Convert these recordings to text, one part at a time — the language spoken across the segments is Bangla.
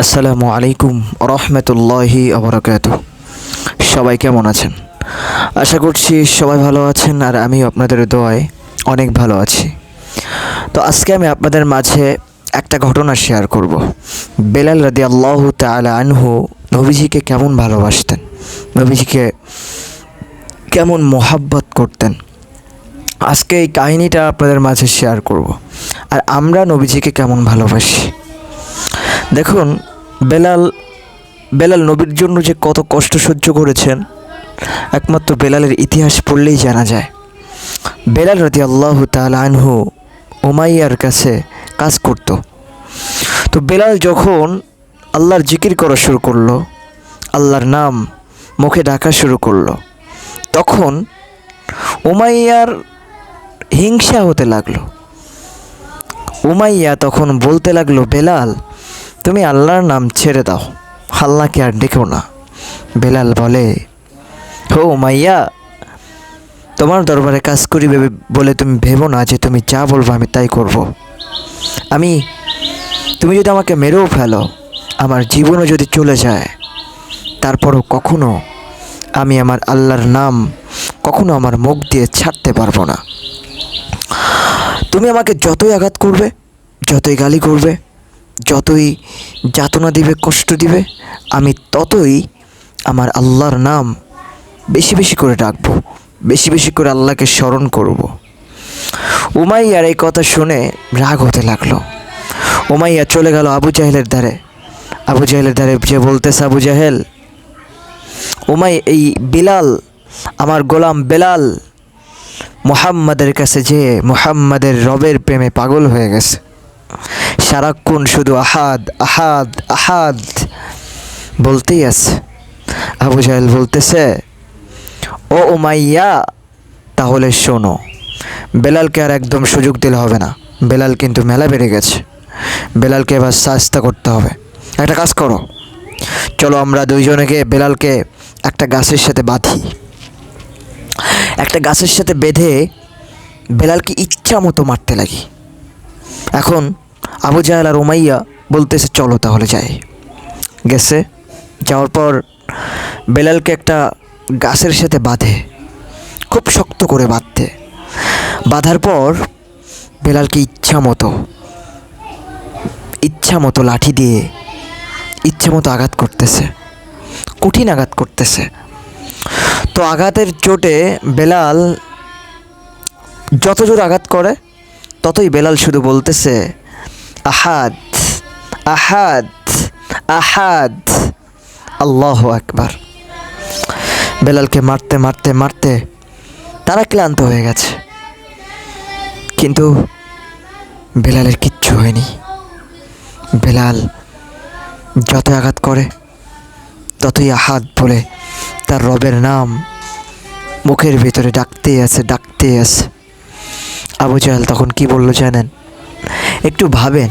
আসসালামু আলাইকুম রহমতুল্লাহি আবরাকাতুহ। সবাই কেমন আছেন? আশা করছি সবাই ভালো আছেন, আর আমি আপনাদের দোয়ায় অনেক ভালো আছি। তো আজকে আমি আপনাদের মাঝে একটা ঘটনা শেয়ার করব। বেলাল রাদিয়াল্লাহু তাআলা আনহু নবীজিকে কেমন ভালোবাসতেন, নবীজিকে কেমন মোহাব্বত করতেন, আজকে এই কাহিনীটা আপনাদের মাঝে শেয়ার করব। আর আমরা নবীজিকে কেমন ভালোবাসি। দেখুন, বেলাল বেলাল নবীর জন্য যে কত কষ্ট সহ্য করেছেন, একমাত্র বেলালের ইতিহাস পড়লেই জানা যায়। বেলাল রাদিয়াল্লাহু তাআলা আনহু উমাইয়ার কাছে কাজ করত। তো বেলাল যখন আল্লাহর জিকির করা শুরু করলো, আল্লাহর নাম মুখে ডাকা শুরু করলো, তখন উমাইয়ার হিংসা হতে লাগলো। উমাইয়া তখন বলতে লাগলো, বেলাল তুমি আল্লাহর নাম ছেড়ে দাও, আল্লাহকে আর ডেকো না। বেলাল বলে, হো উমাইয়া, তোমার দরবারে কাজ করি বলে তুমি ভেবো না যে তুমি যা বলবো আমি তাই করব। তুমি যদি আমাকে মেরেও ফেলো, আমার জীবনও যদি চলে যায়, তারপরও কখনো আমি আমার আল্লাহর নাম কখনো আমার মুখ দিয়ে ছাড়তে পারবো না। তুমি আমাকে যতই আঘাত করবে, যতই গালি করবে, যতই যাতনা দিবে, কষ্ট দিবে, আমি ততই আমার আল্লাহর নাম বেশি বেশি করে ডাকবো, বেশি বেশি করে আল্লাহকে স্মরণ করব। উমাইয়ার এই কথা শুনে রাগ হতে লাগলো। উমাইয়া চলে গেল আবু জাহেলের ধারে। আবু জাহেলের ধারে যে বলতেছে, আবু জাহেল, এই বিলাল, আমার গোলাম বেলাল মুহাম্মাদের কাছে যেয়ে মুহাম্মাদের রবের প্রেমে পাগল হয়ে গেছে। সারাক্ষণ শুধু আহাদ আহাদ আহাদ বলতেই আছে। আবু জাহেল বলতেছে, ও উমাইয়া, তাহলে শোনো, বেলালকে আর একদম সুযোগ দিলে হবে না। বেলাল কিন্তু মেলা বেড়ে গেছে, বেলালকে এবার শাস্তা করতে হবে। একটা কাজ করো, চলো আমরা দুইজনে গিয়ে বেলালকে একটা গাছের সাথে বাঁধি। একটা গাছের সাথে বেঁধে বেলালকে ইচ্ছা মতো মারতে লাগি। এখন আবু জাহেল আর উমাইয়া বলতেছে, চলো তাহলে যাই। গেছে, যাওয়ার পর বেলালকে একটা গাছের সাথে বাঁধে, খুব শক্ত করে বাঁধার পর বেলালকে ইচ্ছা মতো লাঠি দিয়ে ইচ্ছা মতো আঘাত করতেছে, কঠিন আঘাত করতেছে। তো আঘাতের চোটে বেলাল যত জোর আঘাত করে, ততই বেলাল শুধু বলতেছে, আহাদ আহাদ আহাদ, আল্লাহু আকবার। বেলালকে মারতে মারতে মারতে তারা ক্লান্ত হয়ে গেছে, কিন্তু বেলালের কিচ্ছু হয়নি। বেলাল যত আঘাত করে, ততই আহাদ বলে তার রবের নাম মুখের ভিতরে ডাকতেই আছে। আবু জাহেল তখন কি বলল জানেন? একটু ভাবেন,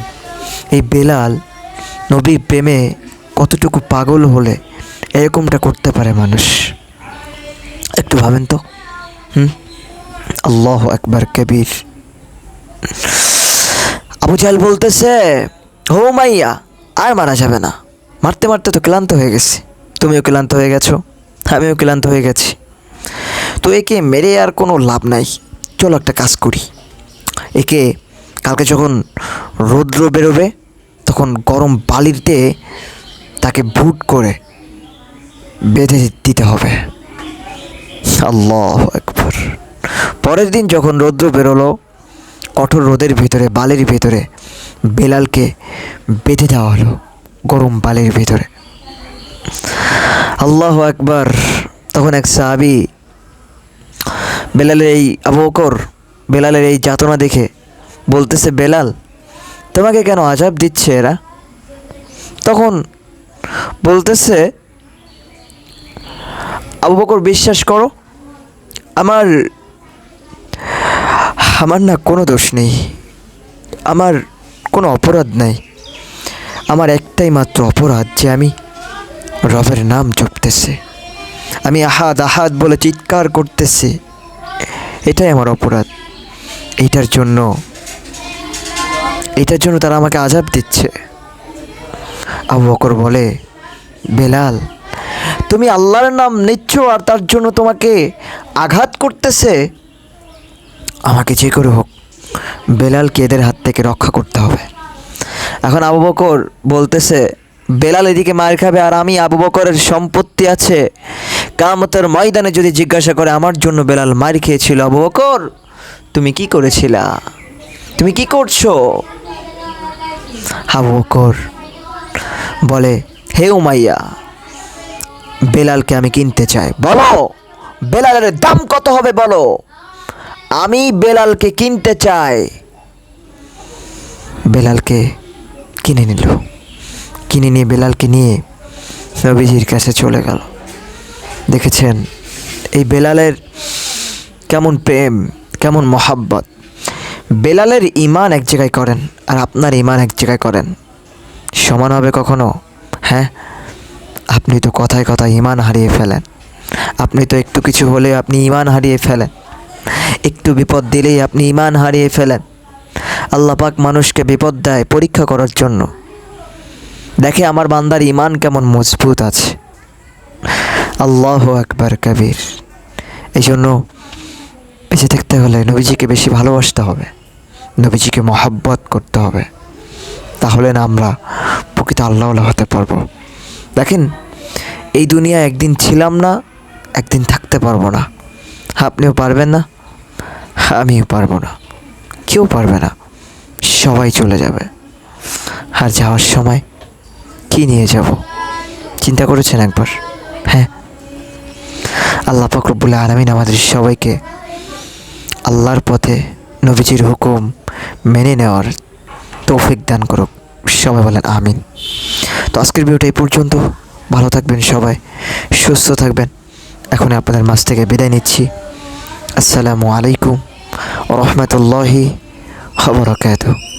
এই বেলাল নবীর প্রেমে কতটুকু পাগল হলে এরকমটা করতে পারে মানুষ। একটু ভাবেন তো। আল্লাহু আকবার কবীর। আবু জাহেল বলতেছে, হো মাইয়া, আর মারা যাবে না, মারতে মারতে তো ক্লান্ত হয়ে গেছি, তুমিও ক্লান্ত হয়ে গেছো, আমিও ক্লান্ত হয়ে গেছি, তো একে মেরে আর কোনো লাভ নাই। চলো একটা কাজ করি, একে কালকে যখন রৌদ্র বেরোবে, তখন গরম বালিতে তাকে ভুট করে বেঁধে দিতে হবে। আল্লাহু আকবার। পরের দিন যখন রৌদ্র বেরোলো, কঠোর রোদের ভিতরে, বালির ভিতরে বেলালকে বেঁধে দেওয়া হলো, গরম বালির ভিতরে। আল্লাহু আকবার। তখন এক সাহাবী বেলালের এই আবু বকর বেলালের এই যাতনা দেখে বলতেছে, বেলাল, তোমাকে কেন আযাব দিচ্ছে এরা? তখন বলতেছে, আবু বকর, বিশ্বাস করো, আমার না কোনো দোষ নেই, আমার কোনো অপরাধ নাই। আমার একটাই মাত্র অপরাধ যে আমি রবের নাম জপতেছি, আমি আহাদ আহাদ বলে চিৎকার করতেছি, এটাই আমার অপরাধ। এইটার জন্য তারা আমাকে আযাব দিচ্ছে। আবু বকর বলে, বেলাল, তুমি আল্লাহর নাম নিচ্ছ আর তার জন্য তোমাকে আঘাত করতেছে। আমাকে যে করে হোক বেলালকে এদের হাত থেকে রক্ষা করতে হবে। এখন আবু বকর বলতেছে, বেলাল এদিকে মার খাবে আর আমি আবু বকরের সম্পত্তি আছে, কিয়ামতের ময়দানে যদি জিজ্ঞাসা করে আমার জন্য বেলাল মার খেয়েছিল, আবু বকর তুমি কি করেছিলা, তুমি কি করছো? আবু বকর বলে, হে উমাইয়া, বেলালকে আমি কিনতে চাই, বলো বেলালের দাম কত হবে বলো, আমি বেলালকে কিনতে চাই। বেলালকে কিনে নিল, কিনে নিয়ে বেলালকে নিয়ে নবীজির কাছে চলে গেল। দেখেছেন এই বেলালের কেমন প্রেম, কেমন মহাব্বত। বেলালের ইমান এক জায়গায় করেন আর আপনার ইমান এক জায়গায় করেন, সমান হবে কখনো? হ্যাঁ, আপনি তো কথায় কথায় ইমান হারিয়ে ফেলেন, আপনি তো একটু কিছু হলে আপনি ইমান হারিয়ে ফেলেন, একটু বিপদ দিলেই আপনি ইমান হারিয়ে ফেলেন। আল্লাহ পাক মানুষকে বিপদ দেয় পরীক্ষা করার জন্য, দেখে আমার বান্দার ইমান কেমন মজবুত আছে। আল্লাহু আকবার কবির। এই জন্য বেঁচে থাকতে হলে নবীজিকে বেশি ভালোবাসতে হবে, নবীজিকে মহাব্বত করতে হবে, তাহলে না আমরা প্রকৃত আল্লাহওয়ালা হতে পারবো। দেখেন এই দুনিয়া একদিন ছিলাম না, একদিন থাকতে পারবো না। আপনিও পারবেন না, আমিও পারবো না, কেউ পারবে না, সবাই চলে যাবে। আর যাওয়ার সময় কি নিয়ে যাব চিন্তা করেছেন একবার? হ্যাঁ, আল্লাহ পাক রব্বুল আলামিন আমাদের সবাইকে আল্লাহর পথে নবীজির হুকুম মেনে নেওয়ার তৌফিক দান করুক। সবাই বলেন আমিন। তো আজকের ভিডিওটা এই পর্যন্ত। ভালো থাকবেন সবাই, সুস্থ থাকবেন। এখন আপনাদের মাঝ থেকে বিদায় নিচ্ছি। আসসালামু আলাইকুম ওয়া রাহমাতুল্লাহি ওয়া বারাকাতুহু।